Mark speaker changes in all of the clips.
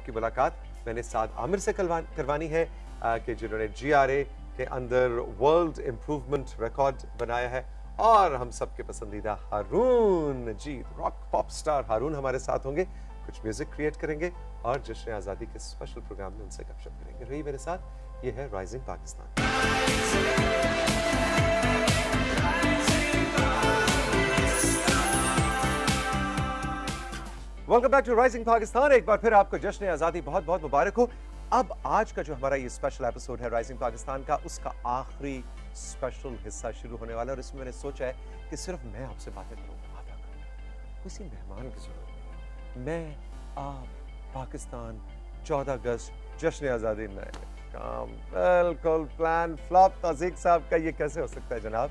Speaker 1: आपकी मुलाकात मैंने साद आमिर से करवानी है कि जिन्होंने GRA के अंदर वर्ल्ड इम्प्रूवमेंट रिकॉर्ड बनाया है। और हम सबके पसंदीदा हारून जी, रॉक पॉप स्टार हारून हमारे साथ होंगे, कुछ म्यूजिक क्रिएट करेंगे और जश्न आज़ादी के स्पेशल प्रोग्राम में उनसे गपशप करेंगे। रही मेरे साथ, ये है rising Pakistan. Welcome back to rising Pakistan. एक बार फिर आपको जश्न आज़ादी बहुत बहुत मुबारक हो। अब आज का जो हमारा ये स्पेशल एपिसोड है राइजिंग पाकिस्तान का, उसका आखिरी स्पेशल हिस्सा शुरू होने वाला है और इसमें मैंने सोचा है कि सिर्फ मैं आपसे बातें करूंगा, किसी मेहमान की जरूरत नहीं। मैं, आप, पाकिस्तान, 14 अगस्त, जश्न आज़ादी नए काम, बिल्कुल प्लान फ्लॉप। ताज़ीक साहब का ये कैसे हो सकता है जनाब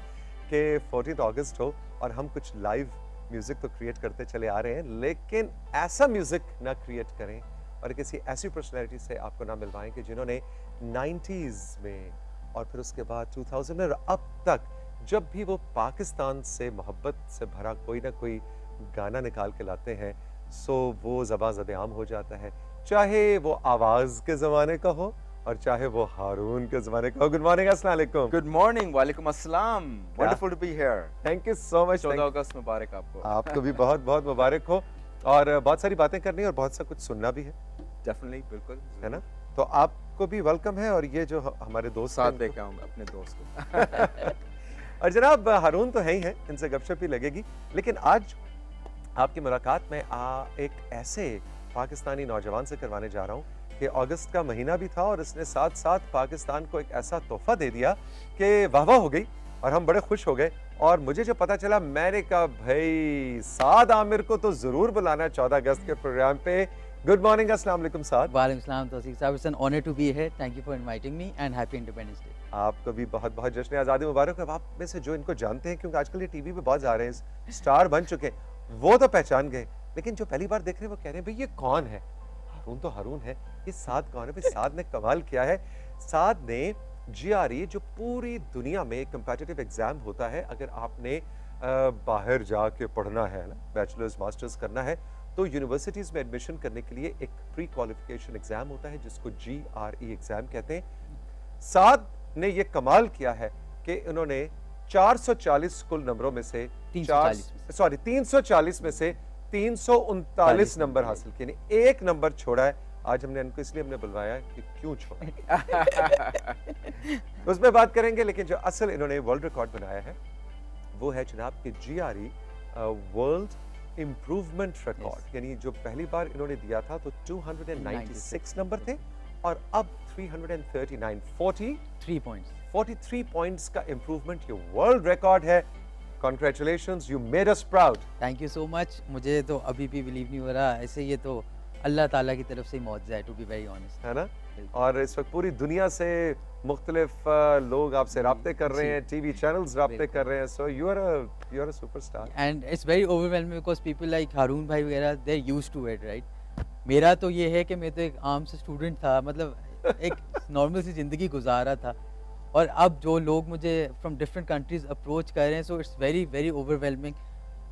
Speaker 1: कि 14 अगस्त हो और हम कुछ लाइव म्यूजिक तो क्रिएट करते चले आ रहे हैं, लेकिन ऐसा म्यूजिक ना क्रिएट करें और किसी ऐसी पर्सनैलिटी से आपको ना मिलवाएं कि जिन्होंने 90s में और फिर उसके बाद 2000 में और अब तक जब भी वो पाकिस्तान से मोहब्बत से भरा कोई ना कोई गाना निकाल के लाते हैं, सो वो ज़बां ज़द-ए-आम हो जाता है, चाहे वो आवाज़ के ज़माने का हो और चाहे वो हारून के ज़माने का हो। गुड मॉर्निंग, अस्सलाम वालेकुम।
Speaker 2: गुड मॉर्निंग, वालेकुम अस्सलाम। Wonderful to be here.
Speaker 1: Thank you so much.
Speaker 2: 14 अगस्त मुबारक आपको।
Speaker 1: आपको भी बहुत बहुत मुबारक हो और बहुत सारी बातें करनी और बहुत सा कुछ सुनना भी है।
Speaker 2: डेफिनेटली, बिल्कुल,
Speaker 1: है ना? तो आपको भी वेलकम है और ये जो हमारे दोस्त
Speaker 2: साथ लेके आऊंगा अपने दोस्त को।
Speaker 1: और जनाब हारून तो है ही है, इनसे गपशप ही लगेगी, लेकिन आज आपकी मुलाकात में एक ऐसे पाकिस्तानी नौजवान से करवाने जा रहा हूँ कि अगस्त का महीना भी था और इसने साथ साथ पाकिस्तान को एक ऐसा तोहफा दे दिया कि वाह वाह हो गई और हम बड़े खुश हो गए। और मुझे जो पता चला, मैंने कहा भाई साद आमिर को तो जरूर बुलाना 14 अगस्त के प्रोग्राम पे। गुड मॉर्निंग, अस्सलाम वालेकुम साद।
Speaker 3: वालेकुम सलाम Tauseef sahab, it's an honour to be here, thank you for inviting me and happy independence day.
Speaker 1: आपको भी बहुत बहुत जश्न आज़ादी मुबारक। अब आप में से जो इनको जानते हैं, क्योंकि आजकल ये टीवी पे बहुत आ रहे हैं, स्टार बन चुके हैं, वो तो पहचान गए, लेकिन जो पहली बार देख रहे हैं वो कह रहे हैं भाई ये कौन है? हारून तो हारून है, ये साद कौन है? भाई साद ने कमाल किया है। साद ने GRE, जो पूरी दुनिया में कम्पिटिटिव एग्जाम होता है, अगर आपने बाहर जाके पढ़ना है ना, बैचलर्स मास्टर्स करना है, तो यूनिवर्सिटीज में एडमिशन करने के लिए एक प्री क्वालिफिकेशन एग्जाम होता है जिसको GRE एग्जाम कहते हैं। साद ने ये कमाल किया है कि उन्होंने 440 कुल नंबरों में से 340 में से 339 नंबर हासिल किए, एक नंबर छोड़ा है। आज हमने इनको इसलिए हमने बुलवाया कि क्यों छोड़ा उसमें बात करेंगे, लेकिन जो असल इन्होंने वर्ल्ड रिकॉर्ड बनाया है वो है जनाब कि GRE वर्ल्ड इम्प्रूवमेंट रिकॉर्ड, यानी जो पहली बार इन्होंने दिया था तो 296 नंबर थे और अब 339, 43 पॉइंट्स का इम्प्रूवमेंट, ये वर्ल्ड रिकॉर्ड है। Congratulations, you made us proud.
Speaker 3: Thank you so much. मुझे तो अभी भी बिलीव नहीं हो रहा, ऐसे ये तो अल्लाह ताला की तरफ से मौजज़ा है, टू बी वेरी ऑनेस्ट,
Speaker 1: है ना? और इस वक्त पूरी दुनिया से मुख्तलिफ लोग आपसे राब्ते कर रहे हैं, टीवी चैनल्स राब्ते कर रहे हैं, so you are a superstar
Speaker 3: and it's very overwhelming because people like Haroon भाई वगैरह, they are used to it, right? मेरा तो ये है कि मैं तो एक आम से स्टूडेंट था, मतलब एक नॉर्मल सी ज़िंदगी गुजारा था, और अब जो लोग मुझे फ्रॉम डिफरेंट कंट्रीज अप्रोच कर रहे हैं, so it's very very overwhelming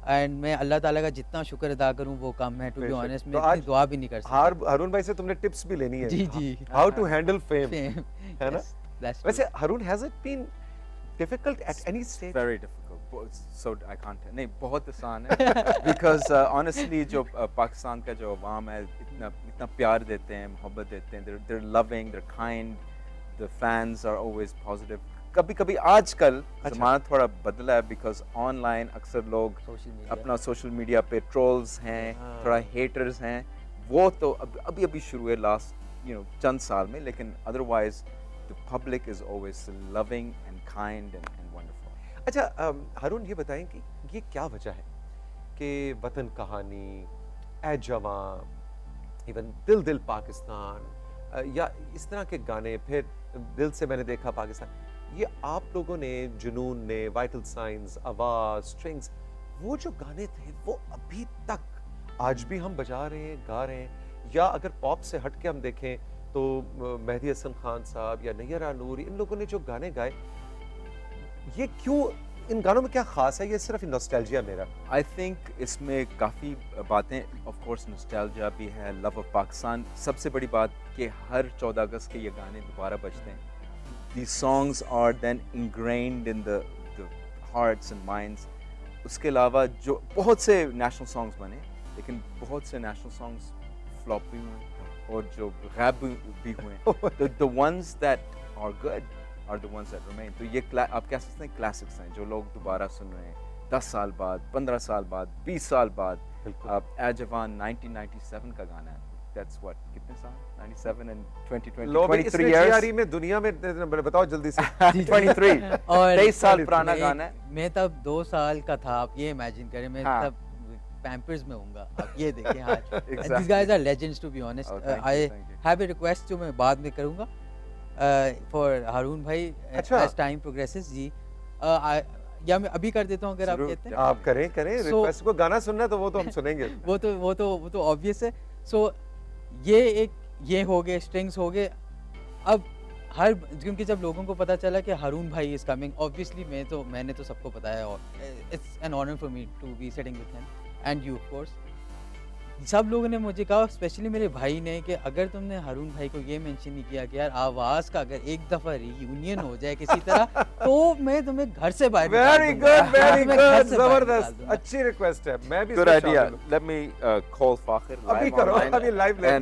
Speaker 3: and मैं अल्लाह ताला का जितना शुक्र अदा करूं वो कम है, टू बी ऑनेस्ट। मैं इतनी दुआ भी नहीं कर सकता।
Speaker 1: हारून भाई से तुमने टिप्स भी लेनी है,
Speaker 3: जी जी,
Speaker 1: हाउ टू हैंडल फेम, है ना? वैसे Haroon, has it been difficult at any stage?
Speaker 2: Very difficult, so I can't, नहीं बहुत आसान है बिकॉज ऑनेस्टली जो पाकिस्तान का जो अवाम है इतना प्यार देते हैं, मोहब्बत देते हैं, they are loving, they are kind, the fans are always positive. कभी-कभी आजकल ज़माना थोड़ा बदला है बिकॉज ऑनलाइन अक्सर लोग अपना सोशल मीडिया पे ट्रोल्स हैं, थोड़ा हेटर्स हैं, वो तो अभी शुरू है लास्ट चंद साल में, लेकिन otherwise the public is always loving and kind and wonderful.
Speaker 1: अच्छा हारून, ये बताएं कि ये क्या वजह है कि वतन कहानी, ए जवां, इवन दिल दिल पाकिस्तान या इस तरह के गाने, फिर दिल से मैंने देखा पाकिस्तान, ये आप लोगों ने, जुनून ने, वाइटल साइंस, आवाज, स्ट्रिंग्स, वो जो गाने थे वो अभी तक आज भी हम बजा रहे हैं, गा रहे हैं। या अगर पॉप से हट के हम देखें तो मेहदी हसन खान साहब या नैयरा नूर, इन लोगों ने जो गाने गाए, ये क्यों इन गानों में क्या खास है? ये सिर्फ नॉस्टैल्जिया मेरा।
Speaker 2: आई थिंक इसमें काफ़ी बातें, ऑफ कोर्स नॉस्टैल्जिया भी है, लव ऑफ पाकिस्तान। सबसे बड़ी बात कि हर 14 अगस्त के ये गाने दोबारा बजते हैं। These songs are then ingrained in the hearts and minds. उसके अलावा जो बहुत से नेशनल सॉन्ग्स बने, लेकिन बहुत से नेशनल सॉन्ग्स फ्लॉप भी हुए और जो गैब भी हुए। the ones that are good are the ones that remain. तो ये आप कह सकते हैं क्लासिक्स हैं जो लोग दोबारा सुन रहे हैं 10 साल बाद, 15 साल बाद, 20 साल बाद। ए जवान 1997 का गाना है। That's what, कितने साल? 97 and 2020, 23 years में दुनिया में बताओ जल्दी से। 23 और 23 साल पुराना गाना है।
Speaker 3: मैं तब 2 साल का था, आप ये इमेजिन करें, मैं तब पैम्पर्स में हूँगा। आप ये देखें। हाँ, these guys are legends to be honest. I have a request जो मैं बाद में करूँगा for हारून भाई as time progresses जी। या मैं अभी कर देता हूँ अगर आप कहते हैं।
Speaker 1: आप करें रिक्वेस्ट को गाना सुनना है तो वो तो हम सुनेंगे।
Speaker 3: वो तो ऑब्वियस है। सो ये हो गए, स्ट्रिंग्स हो गए। अब क्योंकि जब लोगों को पता चला कि हारून भाई इज कमिंग, ऑब्वियसली मैंने तो सबको बताया और it's an honour for me to be sitting with him and you of course. सब लोगों ने मुझे कहा, स्पेशली मेरे भाई ने, कि अगर तुमने हारून भाई को ये मेंशन नहीं किया कि यार आवाज का अगर एक दफा रीयूनियन हो जाए किसी तरह तो मैं तुम्हें घर से बाहर
Speaker 1: वेरी गुड जबरदस्त, अच्छी रिक्वेस्ट है। मैं भी
Speaker 2: good idea. Let me call Fakhir
Speaker 1: अभी करो, अभी लाइव लेते हैं।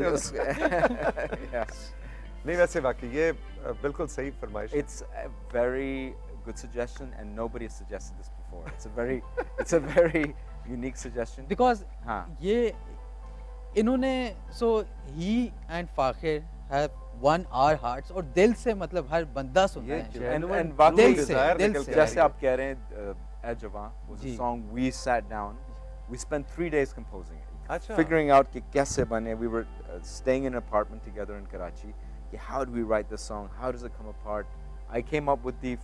Speaker 1: नहीं वैसे वाकई ये बिल्कुल सही फरमाइश।
Speaker 2: It's a very good suggestion and nobody has suggested this before. It's a very unique suggestion
Speaker 3: because ये इन्होंने ही and Fakhir have won our hearts, और दिल से, मतलब हर बंदा सुनता है
Speaker 2: दिल से। जैसे आप कह रहे हैं ए जवान was a song we sat down, we spent 3 days composing it, figuring out कि कैसे बने। We were staying in an apartment together in Karachi. How do we write this song? How does it come apart? I came up with the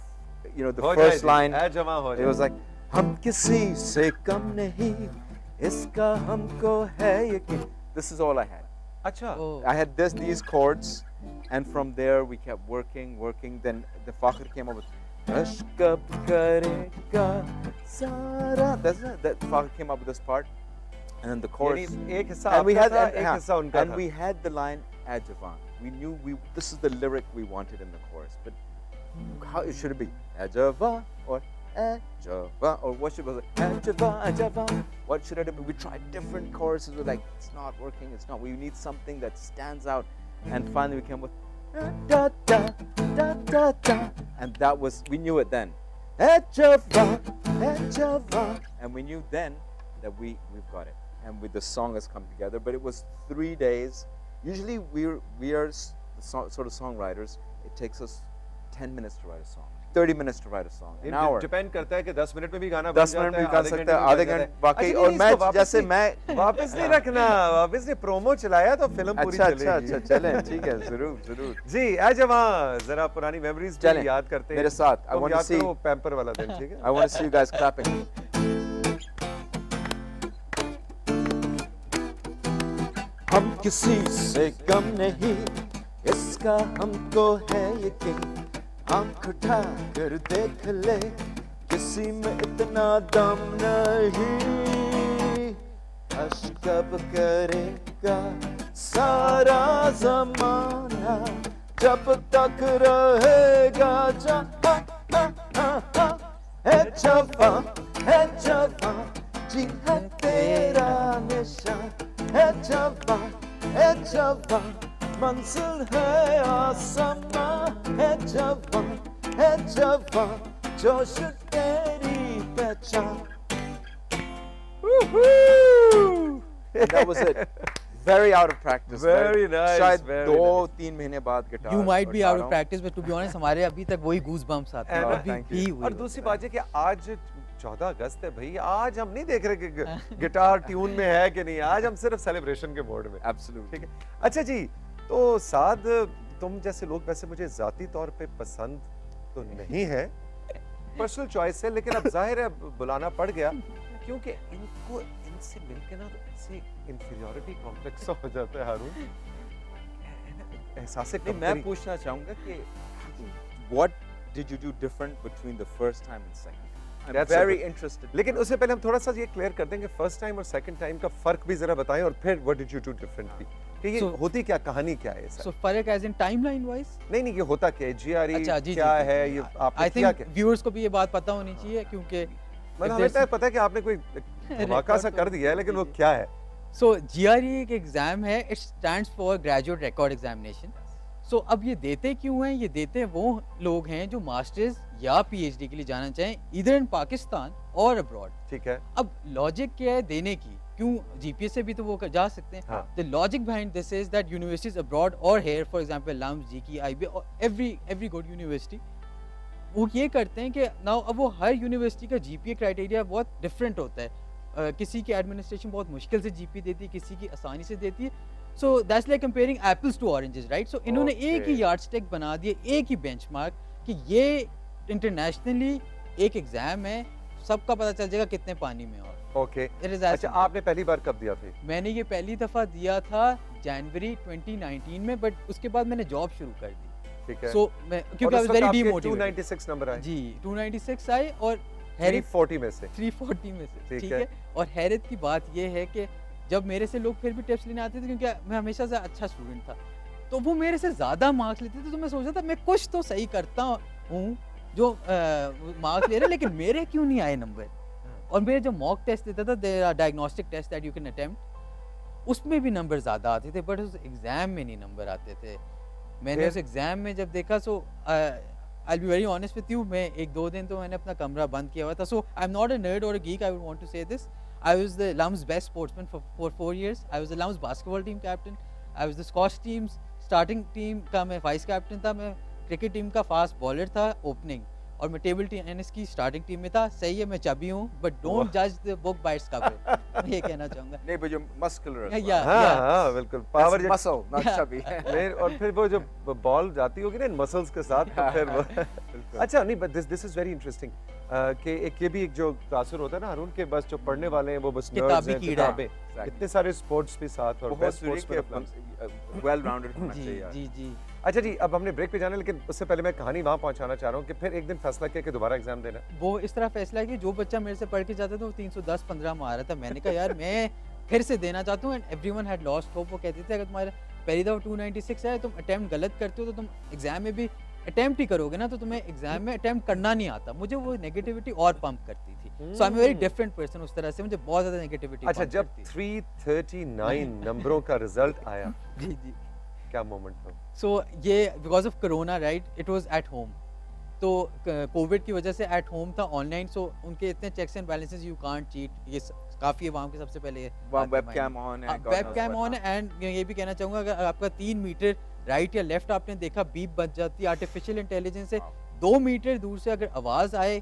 Speaker 2: first line. It was like हम किसी से कम नहीं, इसका हमको है यकीन। This is all I had.
Speaker 1: अच्छा।
Speaker 2: I had these chords, and from there we kept working. Then the Fakhir came up with Ashkab karega sara. That Fakhir came up with this part, and then the chorus. And we had the line Ajavan. We knew this is the lyric we wanted in the chorus, but how should it be? Ajavan or Ajava, or what should it be? Ajava. What should it be? We tried different choruses. We're like, it's not working. It's not. We need something that stands out. And finally, we came with da da da da da, and that was, we knew it then. Ajava, Ajava, and we knew then that we've got it, and the song has come together. But it was 3 days. Usually, we are sort of songwriters. It takes us 10 minutes to write a song. 30 minutes to write a song. An hour.
Speaker 1: Depend करता है कि 10 minute में भी गाना बन जाता है।
Speaker 2: 10 minute में कर सकते हैं, आधे घंटे बाकी। और मैं जैसे मैं
Speaker 1: वापस नहीं रखना, वापस नहीं, प्रोमो चलाया तो फिल्म पूरी चलेगी।
Speaker 2: अच्छा चलें, ठीक है, जरूर
Speaker 1: जी। ए जवान, जरा पुरानी मेमोरीज को याद करते हैं
Speaker 2: मेरे साथ। I want to see
Speaker 1: pamper वाला दिन, ठीक है?
Speaker 2: I want to see you guys clapping. हम किसी से कम नहीं, इसका हमको है यकीन। आँख उठा कर देख ले, किसी में इतना दम नहीं। अशकब करेगा सारा ज़माना, जब तक रहेगा है जवां जी है तेरा निशान। है जवां मंजिल है आसमां। है जवां जोश तेरी पहचान। That was it. Very out of practice.
Speaker 1: Very nice.
Speaker 2: शायद 2-3 महीने बाद guitar.
Speaker 3: You might be out of practice, but to be honest, हमारे अभी तक वही goosebumps आते हैं। अभी भी हुई।
Speaker 1: और दूसरी बात है कि आज 14 अगस्त है भाई, आज हम नहीं देख रहे कि गिटार ट्यून में है कि नहीं। आज हम सिर्फ सेलिब्रेशन के मोड में।
Speaker 2: Absolutely.
Speaker 1: ठीक है। अच्छा जी, तो साद, तुम जैसे लोग वैसे मुझे जाती तौर पे पसंद तो नहीं है, पर्सनल चॉइस है, लेकिन अब जाहिर है बुलाना पड़ गया क्योंकि इनको इनसे मिलके ना ऐसे इंफीरियरिटी कॉम्प्लेक्स हो जाता है हारून। एहसास है।
Speaker 2: मैं पूछना चाहूंगा कि what did you do different between the first time and second? I'm
Speaker 1: That's so
Speaker 2: very
Speaker 1: good.
Speaker 2: interested.
Speaker 1: लेकिन उससे पहले हम थोड़ा सा ये क्लियर कर देंगे फर्स्ट टाइम और सेकंड टाइम का फर्क भी जरा बताएं और फिर what did you do differently कि ये
Speaker 3: So-
Speaker 1: होती क्या कहानी क्या है
Speaker 3: सो
Speaker 1: सर
Speaker 3: फर्क एज इन टाइमलाइन वाइज।
Speaker 1: नहीं ये होता क्या है जीआरई
Speaker 3: अच्छा जी
Speaker 1: क्या है ये आपने
Speaker 3: आई
Speaker 1: किया
Speaker 3: थिंक
Speaker 1: क्या
Speaker 3: व्यूअर्स को भी ये बात पता होनी चाहिए क्योंकि
Speaker 1: मतलब हमें तो पता है कि आपने कोई धमाका सा कर दिया है लेकिन वो क्या है
Speaker 3: सो GRE एक एग्जाम है, it stands for graduate record examination. So अब ये देते क्यों हैं? ये देते हैं वो लोग हैं जो मास्टर्स या PhD के लिए जाना चाहें इधर इन पाकिस्तान और अब्रॉड।
Speaker 1: ठीक है
Speaker 3: अब लॉजिक क्या है देने की? क्यों GPS से भी तो वो जा सकते हैं।
Speaker 1: हाँ।
Speaker 3: The logic behind this is that universities abroad और here for example LUMS, GK, IB और एवरी गुड यूनिवर्सिटी वो ये करते हैं कि नाउ अब वो हर यूनिवर्सिटी का GPA क्राइटेरिया बहुत डिफरेंट होता है। किसी की एडमिनिस्ट्रेशन बहुत मुश्किल से GPA देती है, किसी की आसानी से देती है। So that's like comparing apples to oranges, right? So इन्होंने एक ही
Speaker 1: Okay.
Speaker 3: यार्डस्टिक बना दिया, एक ही बेंचमार्क कि ये इंटरनेशनली एक एग्जाम है, सबका पता चल जाएगा कितने पानी में। और
Speaker 1: ओके
Speaker 3: इट इज
Speaker 1: अच्छा आपने पहली बार कब दिया फिर
Speaker 3: मैंने ये पहली दफा दिया था जनवरी 2019 में, बट उसके बाद मैंने जॉब शुरू कर दी।
Speaker 1: ठीक है
Speaker 3: सो मैं क्योंकि I was very demotivated.
Speaker 1: 296 number आए
Speaker 3: जी 296 आए और हैरित
Speaker 1: 340 में से
Speaker 3: 340 में से,
Speaker 1: ठीक
Speaker 3: ठीक
Speaker 1: है।
Speaker 3: है। और हैरत की बात ये है कि जब मेरे से लोग फिर भी टिप्स लेने आते थे क्योंकि मैं हमेशा से अच्छा स्टूडेंट था, तो वो मेरे से ज़्यादा मार्क्स लेते थे। तो मैं सोचता था मैं कुछ तो सही करता हूँ जो मार्क्स ले रहे, लेकिन मेरे क्यों नहीं आए नंबर। और मेरे जो मॉक टेस्ट देता था, there are diagnostic test that you can attempt, उसमें भी नंबर ज़्यादा आते थे, बट उस एग्ज़ाम में नहीं नंबर आते थे। मैंने
Speaker 1: फिर?
Speaker 3: उस एग्ज़ाम में जब देखा, so I be very honest with you, मैं 1-2 दिन तो मैंने अपना कमरा बंद किया हुआ था। So I am not a nerd और a geek, I would want to say this. I was the LUMS best sportsman for 4 years. I was the LUMS basketball team captain. I was the squash team's starting team का मैं vice captain था। मैं cricket team का fast bowler था opening, और मैं table tennis की starting team में था। सही है मैं चबी हूँ, बट डोंट जज the book by its cover. मैं ये कहना चाहूँगा।
Speaker 2: नहीं but you're muscular as
Speaker 3: Yeah,
Speaker 2: well.
Speaker 3: yeah.
Speaker 1: हाँ बिल्कुल
Speaker 2: That's
Speaker 1: power
Speaker 2: muscle, not chubby.
Speaker 1: नहीं और फिर वो जो बॉल जाती होगी ना इन मसल्स के साथ तो फिर वो
Speaker 2: बिल्कुल।
Speaker 1: अच्छा नहीं but this is very interesting कि एक ये भी एक जो तासुर होता है ना हारून के बस जो पढ़ने वाले हैं वो बस nerds
Speaker 3: किताबी
Speaker 1: हैं,
Speaker 3: कीड़ा है।
Speaker 1: किताबें
Speaker 2: Exactly.
Speaker 1: इतने सारे स्पोर्ट्स भी साथ और
Speaker 2: बहुत
Speaker 1: बेस्ट
Speaker 2: जरूरी
Speaker 1: स्पोर्ट्स
Speaker 2: कि well rounded होना
Speaker 3: जी
Speaker 2: चाहिए यार।
Speaker 3: जी जी।
Speaker 1: अच्छा जी अब हमने ब्रेक पे जाना है, लेकिन उससे पहले मैं कहानी वहां पहुंचाना चाह रहा हूँ कि फिर एक दिन फैसला किया कि दोबारा एग्जाम देना है।
Speaker 3: वो इस तरह फैसला है कि जो बच्चा मेरे से पढ़ के जाता था वो 310-15 में आ रहा था। मैंने कहा यार मैं फिर से देना चाहता हूँ, and everyone had lost hope. वो कहते थे अगर तुम्हारा पहली दफ़ा 296 है, तुम अटेम्प्ट गलत करते हो तो तुम एग्जाम में भी अटेम्प्ट ही करोगे ना, तो तुम्हें एग्जाम में अटेम्प्ट करना नहीं आता। मुझे वो नेगेटिविटी और पंप करती थी। So I am very different person उस तरह से, मुझे बहुत ज़्यादा नेगेटिविटी
Speaker 1: अच्छा जब 339 नंबरों का रिजल्ट आया
Speaker 3: जी जी।
Speaker 1: क्या मोमेंट था?
Speaker 3: सो ये because of corona, right, it was at home. तो कोविड की वजह से एट होम था, ऑनलाइन। सो उनके इतने checks and balances, you can't cheat. ये काफ़ी अवाम के सबसे पहले
Speaker 2: वेबकैम ऑन है, God knows
Speaker 3: webcam
Speaker 2: what
Speaker 3: on
Speaker 2: not.
Speaker 3: है। एंड ये भी कहना चाहूँगा अगर आपका 3 मीटर राइट या लेफ्ट आपने देखा बीप बच जाती है आर्टिफिशियल इंटेलिजेंस से। 2 मीटर दूर से अगर आवाज़ आए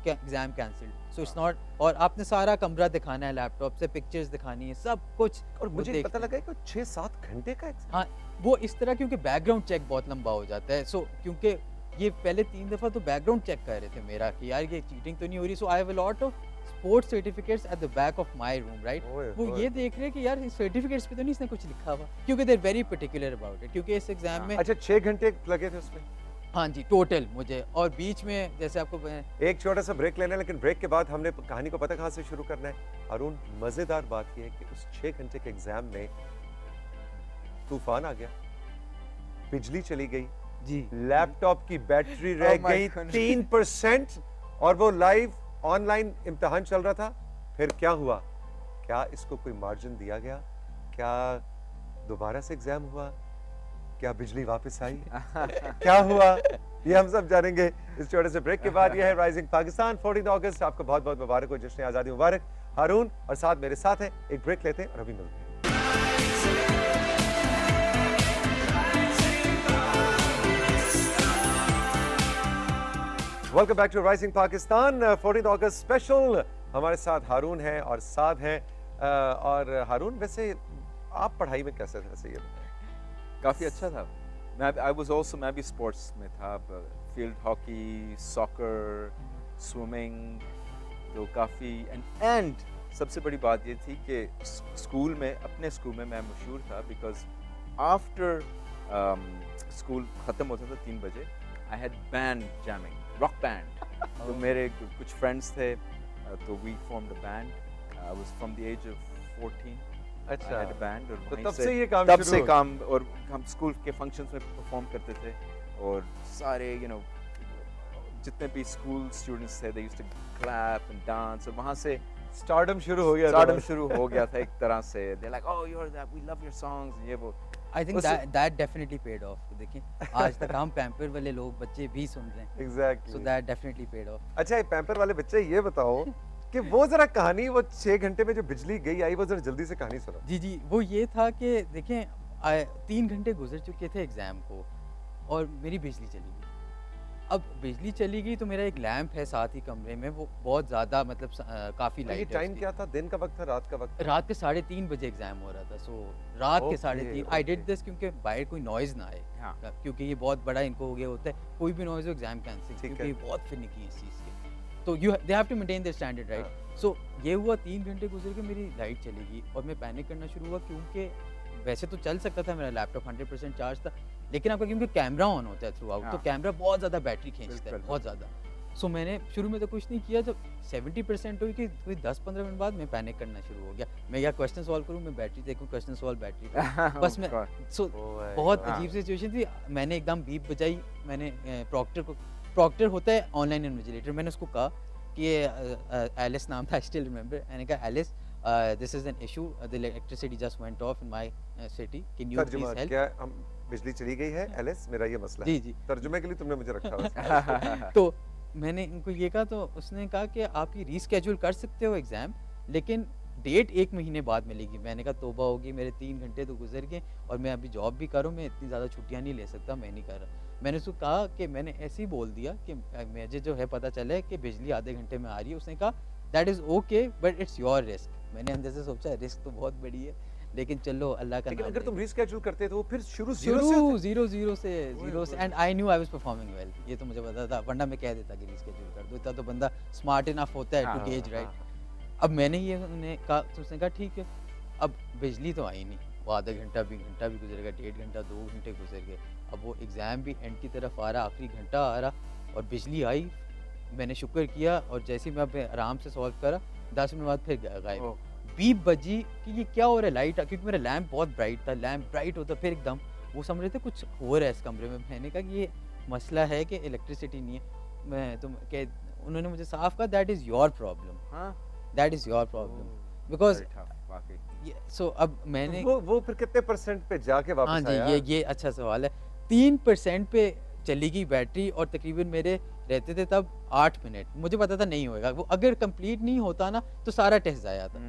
Speaker 3: exam cancelled. So it's not, और आपने सारा कमरा दिखाना है लैपटॉप से, पिक्चर्स दिखानी है, सब कुछ।
Speaker 1: और
Speaker 3: वो
Speaker 1: मुझे
Speaker 3: देख-
Speaker 1: पता लगा कि 6-7 घंटे का एग्जाम।
Speaker 3: हाँ वो इस तरह, क्योंकि बैकग्राउंड चेक बहुत लंबा हो जाता है। सो क्योंकि ये पहले 3 दफ़ा तो बैकग्राउंड चेक कर रहे थे मेरा कि यार ये चीटिंग तो नहीं हो रही। So I have a lot of sports certificates at the back of my room, right.
Speaker 1: ओए,
Speaker 3: वो
Speaker 1: ओए।
Speaker 3: ये देख रहे हैं कि यार इस सर्टिफिकेट्स पे तो नहीं इसने कुछ लिखा हुआ, क्योंकि they are very particular about it. क्योंकि इस एग्जाम में
Speaker 1: अच्छा 6 घंटे लगे थे उसमें।
Speaker 3: हाँ जी टोटल मुझे, और बीच में जैसे आपको
Speaker 1: एक छोटा सा ब्रेक लेना है, लेकिन ब्रेक के बाद हमने कहानी को पता कहाँ से शुरू करना है। हारून मजेदार बात यह है कि उस 6 घंटे के एग्जाम में तूफान आ गया, बिजली चली गई,
Speaker 3: जी
Speaker 1: लैपटॉप की बैटरी रह
Speaker 2: Oh my
Speaker 1: गई
Speaker 2: goodness.
Speaker 1: 3%, और वो लाइव ऑनलाइन इम्तिहान चल रहा था। फिर क्या हुआ? क्या इसको कोई मार्जिन दिया गया? क्या दोबारा से एग्जाम हुआ? क्या बिजली वापस आई? क्या हुआ? ये हम सब जानेंगे इस छोटे से ब्रेक के बाद। यह है राइजिंग पाकिस्तान 14 अगस्त। आपको बहुत बहुत मुबारक हो, जश्न आज़ादी मुबारक। हारून और साथ मेरे साथ हैं। एक ब्रेक लेते हैं और अभी मिलते हैं। Welcome back to rising Pakistan 14 अगस्त स्पेशल। हमारे साथ हारून हैं और साथ हैं और हारून वैसे आप पढ़ाई में कैसे थे वैसे ये बताएं?
Speaker 2: काफ़ी अच्छा था। मैं भी स्पोर्ट्स में था, फील्ड हॉकी, सॉकर, स्विमिंग, तो काफ़ी एंड सबसे बड़ी बात ये थी कि स्कूल में, अपने स्कूल में मैं मशहूर था बिकॉज आफ्टर स्कूल ख़त्म होता था 3 बजे, I had band jamming, rock band, तो मेरे कुछ फ्रेंड्स थे, तो we formed a band. I was from the age of 14.
Speaker 1: अच्छा,
Speaker 2: I had a band और
Speaker 1: तो
Speaker 2: वहीं
Speaker 1: तब
Speaker 2: से
Speaker 1: से ये काम
Speaker 2: तब
Speaker 1: शुरू
Speaker 2: से
Speaker 1: हो-
Speaker 2: काम, और हम स्कूल के फंक्शंस में परफॉर्म करते थे, और सारे जितने भी स्कूल स्टूडेंट्स थे, they used to clap and dance, और वहाँ से
Speaker 1: स्टारडम शुरू हो गया था
Speaker 2: स्टारडम
Speaker 1: बस।
Speaker 2: शुरू हो गया था एक तरह से। They're like, oh, you're that, we love your songs, ये वो।
Speaker 3: आई थिंक
Speaker 2: उस-
Speaker 3: दैट डेफिनेटली पेड ऑफ। देखिए आज तक हम पैम्पर वाले लोग बच्चे भी सुन रहे हैं,
Speaker 1: Exactly.
Speaker 3: So that definitely paid of.
Speaker 1: अच्छा, ये पैम्पर वाले बच्चे ये बताओ कि वो जरा कहानी, वो 6 घंटे में जो बिजली गई आई, वो जरा जल्दी से कहानी सुनो।
Speaker 3: जी जी, वो ये था कि देखें 3 घंटे गुजर चुके थे एग्ज़ाम को और मेरी बिजली चली गई। अब बिजली चली गई तो मेरा एक लैंप है साथ ही कमरे में, वो बहुत ज़्यादा मतलब काफ़ी
Speaker 1: ये
Speaker 3: लाइट है
Speaker 1: टाइम
Speaker 3: उसकी।
Speaker 1: क्या था? दिन का वक्त था, रात का वक्त था?
Speaker 3: रात के 3:30 बजे एग्ज़ाम हो रहा था, सो रात के
Speaker 1: Okay,
Speaker 3: 3:30 I did
Speaker 1: okay.
Speaker 3: This क्योंकि बाहर कोई नॉइज़ ना आए,
Speaker 2: हाँ।
Speaker 3: क्योंकि ये बहुत बड़ा इनको हो गया होता है, कोई भी नॉइज़ हो एग्ज़ाम कैंसिल,
Speaker 1: ठीक
Speaker 3: क्योंकि
Speaker 1: है।
Speaker 3: ये बहुत फिनिकी है इस चीज़ के। तो they have to maintain their standard, right? So ये हुआ 3 घंटे गुजर के मेरी लाइट चली गई और मैं पैनिक करना शुरू हुआ, क्योंकि वैसे तो चल सकता था, मेरा लैपटॉप 100% चार्ज था, लेकिन आपका क्योंकि कैमरा ऑन होता है थ्रू आउट, तो
Speaker 2: हाँ।
Speaker 3: कैमरा बहुत ज़्यादा बैटरी खींचता है,
Speaker 2: बिल्कुल,
Speaker 3: बहुत ज़्यादा। सो मैंने शुरू में तो कुछ नहीं किया, जब 70% हुई कि कोई 10-15 मिनट बाद मैं पैनिक करना शुरू हो गया। मैं या क्वेश्चन सॉल्व करूँ, मैं बैटरी देखूँ, क्वेश्चन सॉल्व बैटरी पे। बस मैं सो
Speaker 1: Oh my
Speaker 3: बहुत
Speaker 1: God.
Speaker 3: अजीब सी सिचुएशन थी। मैंने एकदम बीप बजाई, मैंने प्रॉक्टर होता है ऑनलाइन इन्विजिलेटर, मैंने उसको कहा कि एलिस नाम था, आई स्टिल रिमेंबर, मैंने कहा Alice this is an issue, the electricity just went off in my city, can you
Speaker 1: तर्जुमा
Speaker 3: प्लीज हेल्प?
Speaker 1: क्या? हम बिजली चली गई है एलिस, मेरा ये मसला है।
Speaker 3: जी जी।
Speaker 1: तर्जुमे के लिए तुमने मुझे रखा हुआ।
Speaker 3: तो मैंने इनको ये कहा, तो उसने कहा कि आप ये रीस्केड्यूल कर सकते हो एग्ज़ाम, लेकिन डेट 1 महीने बाद मिलेगी। मैंने कहा तौबा होगी, मेरे 3 घंटे तो गुजर गए और मैं अभी जॉब भी करूँ, मैं इतनी ज़्यादा छुट्टियाँ नहीं ले सकता, मैं नहीं कर रहा। मैंने उसको कहा कि मैंने ऐसे ही बोल दिया कि मुझे जो है पता चला है कि बिजली आधे घंटे में आ रही है। उसने कहा that is okay but it's your risk. मैंने अंदर से सोचा रिस्क तो बहुत बड़ी है, लेकिन चलो अल्लाह का
Speaker 1: लेकिन
Speaker 3: नाम
Speaker 1: अगर तुम
Speaker 3: लेके।
Speaker 1: रीस्केड्यूल करते तो वो फिर शुरू जीरो से
Speaker 3: शुरू
Speaker 1: होता?
Speaker 3: 0 से and I knew I was performing well, ये तो मुझे पता था, वरना मैं कह देता कि रीस्केड्यूल कर दो, इतना तो बंदा स्मार्ट इनफ होता है
Speaker 2: हाँ,
Speaker 3: टू गेज,
Speaker 1: हाँ,
Speaker 3: राइट?
Speaker 1: हाँ।
Speaker 3: अब मैंने ये उन्हें कहा, तो उसने कहा ठीक है। अब बिजली तो आई नहीं, वो आधा घंटा भी गुजर गया, 1.5 घंटा 2 घंटे गुजर गए। अब वो एग्ज़ाम भी एंड की तरफ आ रहा, आखिरी घंटा आ रहा और बिजली आई। मैंने शुक्र किया और जैसे ही मैं आराम से सॉल्व करा, 10 मिनट बाद फिर गायब।
Speaker 2: ओह।
Speaker 3: बीप बजी कि ये क्या हो रहा है, लाइट, क्योंकि मेरा लैंप बहुत ब्राइट था, लैंप ब्राइट होता फिर एकदम वो समझ रहे थे कुछ हो रहा है इस कमरे में। मैंने कहा कि ये मसला है कि इलेक्ट्रिसिटी नहीं है। मैं तुम कह उन्होंने मुझे साफ कहा दैट इज़ योर प्रॉब्लम,
Speaker 2: हाँ,
Speaker 3: that is your problem, because
Speaker 2: very tough, वाकई।
Speaker 3: सो अब मैंने
Speaker 1: वो फिर कितने परसेंट पे जाके
Speaker 3: हाँ
Speaker 1: वापस
Speaker 3: जी,
Speaker 1: आया?
Speaker 3: ये अच्छा सवाल है। 3% पे चली गई बैटरी और तकरीबन मेरे रहते थे तब 8 मिनट। मुझे पता था नहीं होएगा, वो अगर कंप्लीट नहीं होता ना तो सारा टेस्ट जाया था।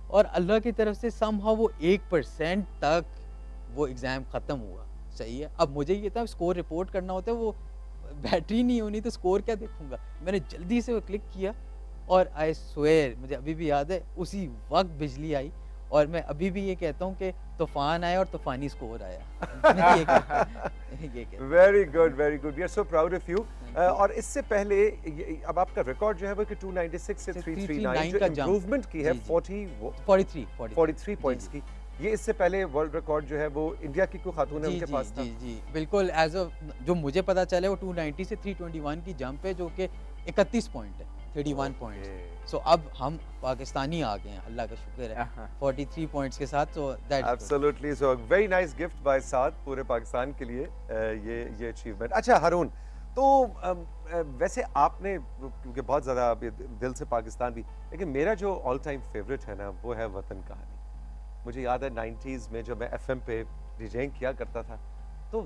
Speaker 3: और अल्लाह की तरफ से समहाउ वो 1% तक वो एग्ज़ाम ख़त्म हुआ। सही है। अब मुझे ये था स्कोर रिपोर्ट करना होता है, वो बैटरी नहीं होनी तो स्कोर क्या देखूंगा। मैंने जल्दी से वो क्लिक किया और आई स्वेयर मुझे अभी भी याद है उसी वक्त बिजली आई और मैं अभी भी ये कहता हूँ कि तूफान आया और तूफानी स्कोर आया। मैं ये कहता हूँ।
Speaker 1: Very good, very good, we are so proud of you.
Speaker 3: Thank you.
Speaker 1: और इससे पहले अब आपका रिकॉर्ड जो है वो कि 296 से 339 जो
Speaker 3: का jump।
Speaker 1: इम्प्रूवमेंट की है
Speaker 3: जी, जी।
Speaker 1: 43 पॉइंट्स
Speaker 3: जी,
Speaker 1: की, ये इससे पहले वर्ल्ड रिकॉर्ड जो है वो इंडिया की कोई खातून है
Speaker 3: जी
Speaker 1: उनके
Speaker 3: जी
Speaker 1: पास था।
Speaker 3: जी जी बिल्कुल। एज अ जो मुझे पता चला है वो 290 से 321 की जंप है, जो कि 31 पॉइंट है, 31 पॉइंट्स। सो अब हम पाकिस्तानी आ गए हैं, अल्लाह का शुक्र है, 43 पॉइंट्स के साथ। So that
Speaker 1: absolutely, so very nice gift by Saad पूरे पाकिस्तान के लिए ये अचीवमेंट। अच्छा हारून, तो वैसे आपने क्योंकि बहुत ज़्यादा आप दिल से पाकिस्तान भी, लेकिन मेरा जो ऑल टाइम फेवरेट है ना वो है वतन कहानी। मुझे याद है 90s में जब मैं FM पे डिजाइन किया करता था तो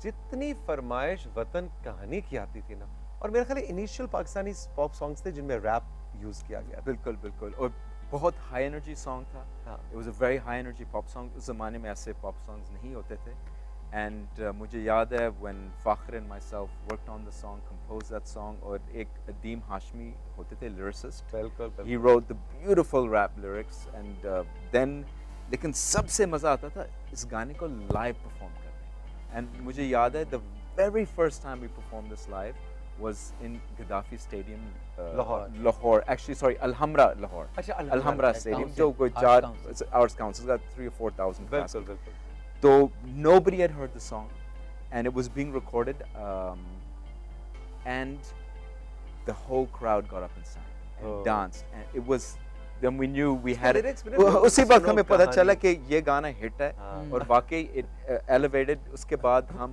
Speaker 1: जितनी फरमाइश वतन कहानी की आती थी ना, और मेरे ख्याल इनिशियल पाकिस्तानी पॉप सॉन्ग्स थे जिनमें रैप यूज किया गया था।
Speaker 2: बिल्कुल बिल्कुल, और बहुत हाई एनर्जी सॉन्ग था।
Speaker 1: हाँ।
Speaker 2: It was a very high energy pop song. उस ज़माने में ऐसे पॉप सॉन्ग्स नहीं होते थे। एंड मुझे याद है when Fakhar and myself worked on the song, compose that song, और एक अदीम हाशमी होते थे लिरिसिस्ट,
Speaker 1: बिल्कुल
Speaker 2: he wrote the beautiful rap lyrics, and then लेकिन सबसे मज़ा आता था इस गाने को लाइव परफॉर्म करने। एंड मुझे याद है the very first time we perform this live was in Gaddafi Stadium, Lahore. Actually, sorry, Alhambra, Lahore.
Speaker 1: अच्छा,
Speaker 2: Alhambra Stadium, जो कोई Arts Council got 3 or 4,000
Speaker 1: बिल्कुल बिल्कुल।
Speaker 2: So nobody had heard the song, and it was being recorded. And the whole crowd got up and sang and
Speaker 1: Oh.
Speaker 2: danced, and it was. Then we knew we
Speaker 1: इसका
Speaker 2: had.
Speaker 1: lyrics मैंने बहुत
Speaker 2: उसी वक्त
Speaker 1: सुना
Speaker 2: हमें पता
Speaker 1: कहानी।
Speaker 2: चला कि ये गाना हिट है
Speaker 1: हाँ।
Speaker 2: और वाकई it elevated. उसके बाद हम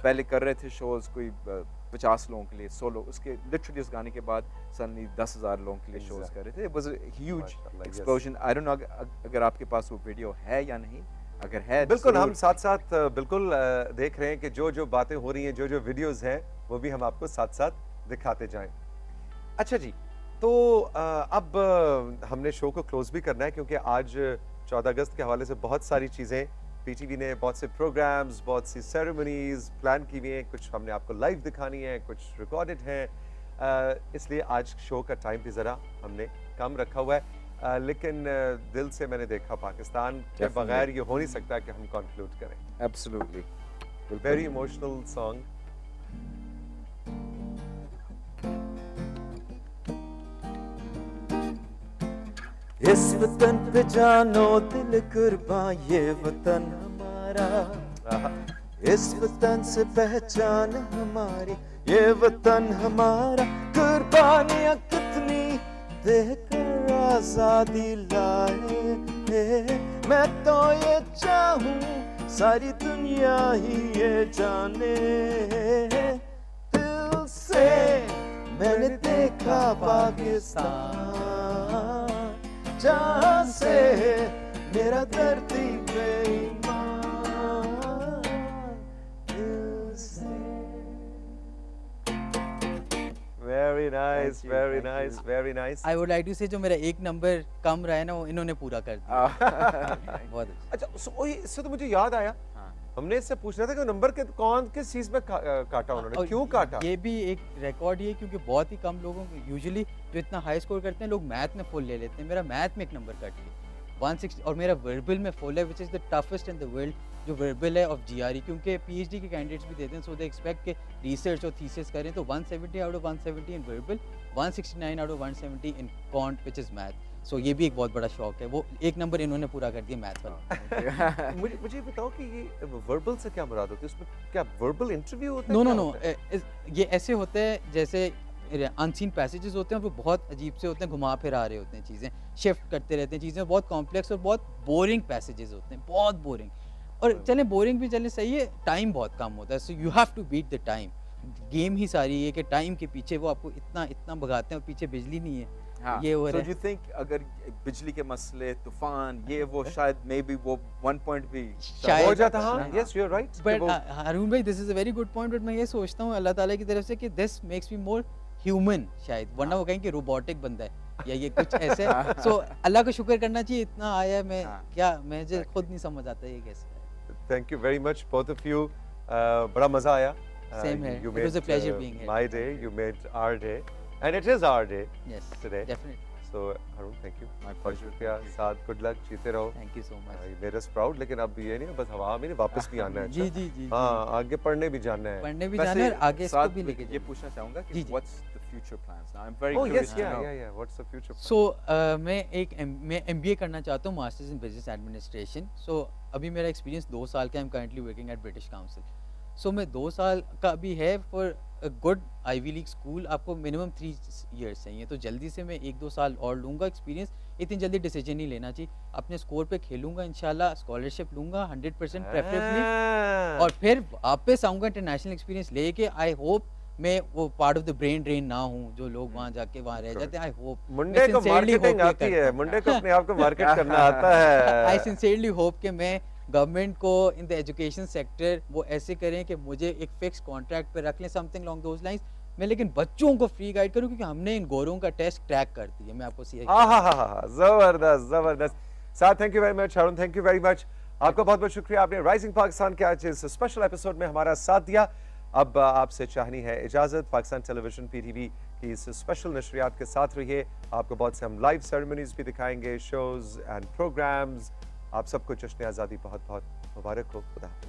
Speaker 2: पहले कर रहे थे शोज कोई 50 लोगों के लिए सोलो, उसके लिटरली उस गाने के बाद सडनली 10,000 लोगों के लिए शोज
Speaker 1: Exactly.
Speaker 2: कर रहे थे. It was a huge
Speaker 1: माशाल्लाह, yes.
Speaker 2: explosion. I don't know अगर आपके पास वो वीडियो है या नहीं. अगर है
Speaker 1: बिल्कुल हम
Speaker 2: जरूर-
Speaker 1: साथ साथ बिल्कुल देख रहे हैं कि जो जो बातें हो रही हैं, जो जो वीडियोस हैं, वो भी हम आपको साथ साथ दिखाते जाएं. अच्छा जी, तो अब हमने शो को क्लोज भी करना है क्योंकि आज 14 अगस्त के हवाले से बहुत सारी चीज़ें पीटीवी ने बहुत से प्रोग्राम्स, बहुत सी सेरेमनीज प्लान की हुई हैं, कुछ हमने आपको लाइव दिखानी है, कुछ रिकॉर्डेड हैं, इसलिए आज शो का टाइम भी ज़रा हमने कम रखा हुआ है, लेकिन दिल से मैंने देखा पाकिस्तान के
Speaker 2: Definitely.
Speaker 1: बगैर ये हो नहीं सकता कि हम कंक्लूड करें.
Speaker 2: Absolutely.
Speaker 1: Very emotional song.
Speaker 2: इस वतन पे जानो दिल कुर्बान, ये वतन हमारा. इस वतन से पहचान हमारी, ये वतन हमारा. कुर्बानियां कितनी देकर आजादी लाए, मैं तो ये चाहूं सारी दुनिया ही ये जाने. दिल से मैंने देखा पाकिस्तान, जहाँ से मेरा धरती बेईमान. दिल से.
Speaker 1: Very nice,
Speaker 2: Thank you,
Speaker 1: very
Speaker 2: thank
Speaker 1: nice,
Speaker 2: you.
Speaker 1: Very nice.
Speaker 3: I would like to say जो मेरा एक नंबर कम रहा है ना, वो इन्होंने पूरा कर दिया. बहुत अच्छा.
Speaker 1: अच्छा, इससे तो मुझे याद आया,
Speaker 2: हाँ.
Speaker 1: हमने इससे पूछना था कि नंबर के कौन किस चीज में काटा उन्होंने,
Speaker 3: और
Speaker 1: क्यों काटा?
Speaker 3: ये भी एक रिकॉर्ड ही है क्योंकि बहुत ही कम लोगों को यूजुअली जो इतना हाई स्कोर करते हैं लोग मैथ में फुल ले लेते हैं. मेरा मैथ में एक नंबर कट गया 160, और मेरा वर्बल में फुल है which is the toughest in the world. जो वर्बल है ऑफ जीआरई, क्योंकि पीएचडी के कैंडिडेट्स भी देते हैं, सो दे एक्सपेक्ट के रिसर्च और थीसिस करें. तो 170 out of 170 in verbal, 169 out of 170 in quant which is math. So ये भी एक बहुत बड़ा शौक है. वो एक नंबर इन्होंने पूरा कर दिया मैथ वाला.
Speaker 1: मुझे बताओ कि ये वर्बल से क्या मुराद होती है, उसमें क्या वर्बल इंटरव्यू होता है?
Speaker 3: नो नो
Speaker 1: क्या
Speaker 3: नो,
Speaker 1: होता है?
Speaker 3: ये ऐसे होते हैं जैसे अनसीन पैसेजेस होते हैं, वो बहुत अजीब से होते हैं, घुमा फिरा रहे होते हैं चीज़ें, शिफ्ट करते रहते हैं चीज़ें, बहुत कॉम्प्लेक्स और बहुत बोरिंग पैसेजेस होते हैं, बहुत बोरिंग. और चलें बोरिंग भी चलें, सही है, टाइम बहुत कम होता है. So you have to beat the time. Game ही सारी है कि टाइम के पीछे वो आपको इतना इतना भगाते हैं और पीछे बिजली नहीं है.
Speaker 2: हाँ.
Speaker 3: ये हो
Speaker 2: So
Speaker 3: रहा
Speaker 2: do
Speaker 3: है.
Speaker 2: you think अगर बिजली के मसले, तूफान, ये वो शायद मे बी वो 1 पॉइंट भी
Speaker 3: शायद
Speaker 1: हो जाता. हाँ,
Speaker 2: हाँ.
Speaker 1: Yes, you are right.
Speaker 3: But Haroon भाई, this is a very good point. But मैं ये सोचता हूँ अल्लाह ताला की तरफ से कि this makes me more human शायद, वरना वो कहेंगे कि रोबोटिक बंदा है या ये कुछ ऐसे. सो अल्लाह का शुक्र करना चाहिए, इतना आया है. मैं
Speaker 2: हाँ.
Speaker 3: क्या मुझे खुद नहीं समझ आता ये कैसे है.
Speaker 1: Thank you very much both of you. बड़ा मजा आया.
Speaker 3: Same here.
Speaker 1: You
Speaker 3: It was a
Speaker 1: made,
Speaker 3: pleasure being here.
Speaker 1: My day, you made our day, and it is our day
Speaker 3: Yes,
Speaker 1: today.
Speaker 3: definitely.
Speaker 1: So Harun, thank you.
Speaker 2: My
Speaker 1: बहुत
Speaker 2: pleasure.
Speaker 1: शुक्रिया. साथ good luck, जीते रहो.
Speaker 3: Thank you so much.
Speaker 1: You made us proud, लेकिन अब ये नहीं बस हवा में नहीं, वापस भी आना है.
Speaker 3: जी
Speaker 1: अच्छा?
Speaker 3: जी जी.
Speaker 1: हाँ, आगे पढ़ने भी जाना है.
Speaker 3: पढ़ने भी
Speaker 2: वैसे
Speaker 3: जाना है और आगे इसको
Speaker 2: साथ
Speaker 3: भी
Speaker 2: में
Speaker 3: लेके
Speaker 2: ये
Speaker 3: जाना.
Speaker 2: पूछना चाहूंगा कि
Speaker 3: जी, जी.
Speaker 2: what's the future plans now? I'm very
Speaker 1: Oh
Speaker 2: curious
Speaker 1: yes,
Speaker 2: to
Speaker 1: yeah,
Speaker 2: know.
Speaker 1: yeah, yeah. What's the future plan?
Speaker 3: सो मैं MBA करना चाहता हूँ, masters in business administration. So अभी मेरा एक्सपीरियंस 2 साल का है. I am currently working at British Council. So मैं 2 साल का भी है for a good Ivy League school. आपको मिनिमम 3 इयर्स चाहिए, तो जल्दी से मैं 1-2 साल और लूँगा एक्सपीरियंस. इतनी जल्दी डिसीजन नहीं लेना चाहिए. अपने स्कोर पे खेलूंगा, इंशाल्लाह स्कॉलरशिप लूँगा 100% प्रेफरेबली,
Speaker 1: Ah.
Speaker 3: और फिर वापस आऊँगा इंटरनेशनल एक्सपीरियंस लेके. आई होप मैं वो part of the brain drain ना हूँ जो लोग वहाँ जाके वहाँ रह जाते हैं. आई होप
Speaker 1: मुंडे को मार्केटिंग आती है, मुंडे को अपने आप को मार्केट करना आता है.
Speaker 3: आई सिंसियरली होप कि मैं गवर्नमेंट को इन द एजुकेशन सेक्टर वो ऐसे करें कि मुझे एक फिक्स कॉन्ट्रैक्ट पे रख लें, समथिंग लॉन्ग दोज लाइंस. मैं लेकिन बच्चों को फ्री गाइड करूं, क्योंकि हमने इन गोरों का टेस्ट क्रैक कर दिया. मैं आपको
Speaker 1: जबरदस्त जबरदस्त. साथ thank you very much Haroon, thank you very much. आपका बहुत बहुत शुक्रिया, आपने राइजिंग पाकिस्तान के आज इस स्पेशल एपिसोड में हमारा साथ दिया. अब आपसे चाहनी है इजाजत. पाकिस्तान टेलीविजन पीटीवी की इस स्पेशल नशरियात के साथ रहिए. आपको बहुत से हम लाइव सेरेमनीज भी दिखाएंगे, शोज एंड प्रोग्राम्स. आप सबको जश्न आज़ादी बहुत बहुत मुबारक हो. खुदा हाफ़िज़.